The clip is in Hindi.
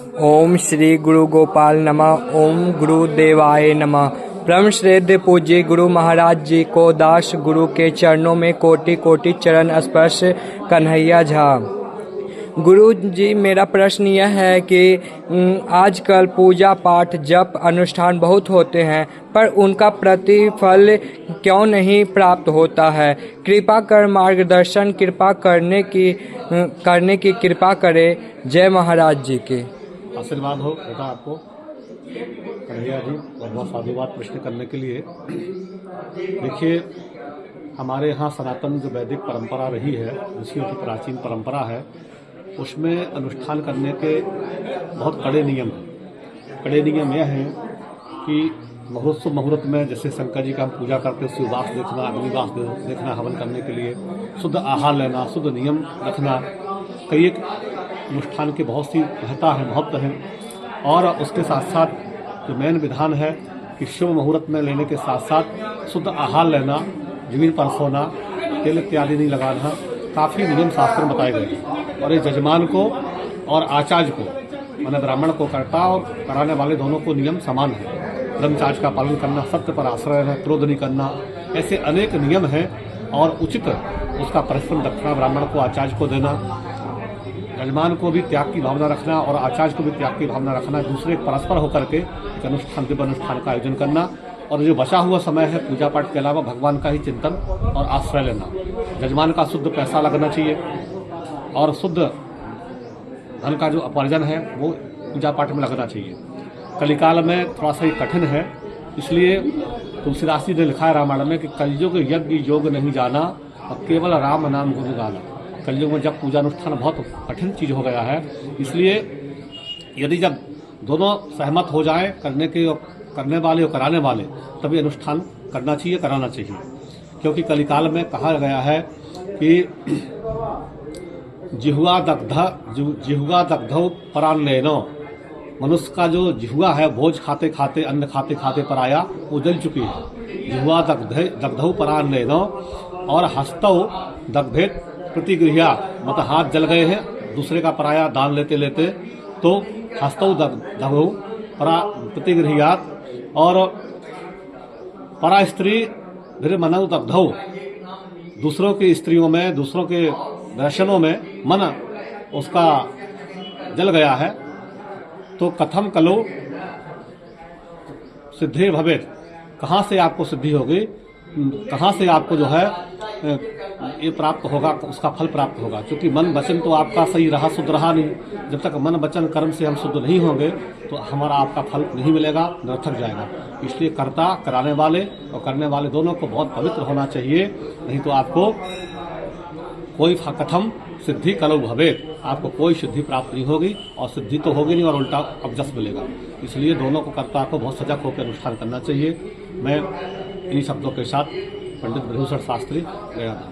ओम श्री गुरु गोपाल नमः। ओम गुरुदेवाय नमः। परम श्रद्धेय पूज्य गुरु महाराज जी को दास गुरु के चरणों में कोटि कोटि चरण स्पर्श। कन्हैया झा। गुरु जी, मेरा प्रश्न यह है कि आजकल पूजा पाठ जप अनुष्ठान बहुत होते हैं, पर उनका प्रतिफल क्यों नहीं प्राप्त होता है? कृपा कर मार्गदर्शन कृपा करने की कृपा करें। जय महाराज जी की। आशीर्वाद हो बेटा आपको कन्हैया जी, और बहुत साधुवाद प्रश्न करने के लिए। देखिए, हमारे यहाँ सनातन जो वैदिक परंपरा रही है, ऋषियों की प्राचीन परंपरा है, उसमें अनुष्ठान करने के बहुत कड़े नियम हैं। कड़े नियम यह हैं कि मुहूर्त में जैसे शंकर जी का हम पूजा करते हैं, उससे उपास देखना, अग्निवास देखना, हवन करने के लिए शुद्ध आहार लेना, शुद्ध नियम रखना, कई एक अनुष्ठान की बहुत सी महत्ता है, महत्व है। और उसके साथ साथ जो मेन विधान है कि शुभ मुहूर्त में लेने के साथ साथ शुद्ध आहार लेना, जमीन पर सोना, तेल इत्यादि नहीं लगाना, काफ़ी नियम शास्त्र में बताए गए हैं। और ये जजमान को और आचार्य को, माने ब्राह्मण को करता और कराने वाले दोनों को नियम समान है। ब्रह्मचार्य का पालन करना, सत्य पर आश्रय रहना, क्रोध नहीं करना, ऐसे अनेक नियम हैं। और उचित उसका परिश्रम दक्षिणा ब्राह्मण को, आचार्य को देना, यजमान को भी त्याग की भावना रखना और आचार्य को भी त्याग की भावना रखना, दूसरे परस्पर होकर के दिव्य अनुष्ठान का आयोजन करना। और जो बचा हुआ समय है पूजा पाठ के अलावा भगवान का ही चिंतन और आश्रय लेना। यजमान का शुद्ध पैसा लगना चाहिए और शुद्ध धन का जो उपार्जन है वो पूजा पाठ में लगना चाहिए। कलिकाल में थोड़ा सा ही कठिन है, इसलिए तुलसीदास जी ने लिखा है रामायण में कि कलयुग यज्ञ योग नहीं जाना और केवल राम नाम गुरु गाना। कलयुग में जब पूजा अनुष्ठान बहुत कठिन चीज हो गया है, इसलिए यदि जब दोनों सहमत हो जाए, करने वाले और कराने वाले, तभी अनुष्ठान करना चाहिए, कराना चाहिए। क्योंकि कलिकाल में कहा गया है कि जिह्वा दग्धौ परान्नयनो, मनुष्य का जो जिह्वा है भोज खाते खाते, अन्न खाते खाते पराया, वो जल चुकी है। जिह्वा दग्धौ परान्नयनो और हस्तौ दग्धेत प्रतिगृह्या, मतलब हाथ जल गए हैं दूसरे का पराया दान लेते लेते, तो हस्तौ दग्धौ प्रतिगृह्यात, और परा स्त्री धीरे मनौ दग्धौ, दूसरों की स्त्रियों में, दूसरों के दर्शनों में मन उसका जल गया है, तो कथम कलो सिद्धि भवेत, कहाँ से आपको सिद्धि होगी, कहाँ से आपको जो है ये प्राप्त होगा, उसका फल प्राप्त होगा। क्योंकि मन वचन तो आपका सही रहा, शुद्ध रहा नहीं। जब तक मन वचन कर्म से हम शुद्ध नहीं होंगे तो हमारा आपका फल नहीं मिलेगा, निरर्थक जाएगा। इसलिए कर्ता, कराने वाले और करने वाले दोनों को बहुत पवित्र होना चाहिए, नहीं तो आपको कोई कथम सिद्धि कलौ भवेत, आपको कोई सिद्धि प्राप्त नहीं होगी, और सिद्धि तो होगी नहीं और उल्टा अपजस मिलेगा। इसलिए दोनों को, कर्ता को बहुत सजग होकर अनुष्ठान करना चाहिए। मैं इन्हीं शब्दों के साथ पंडित ब्रह्मभूषण शास्त्री गया था।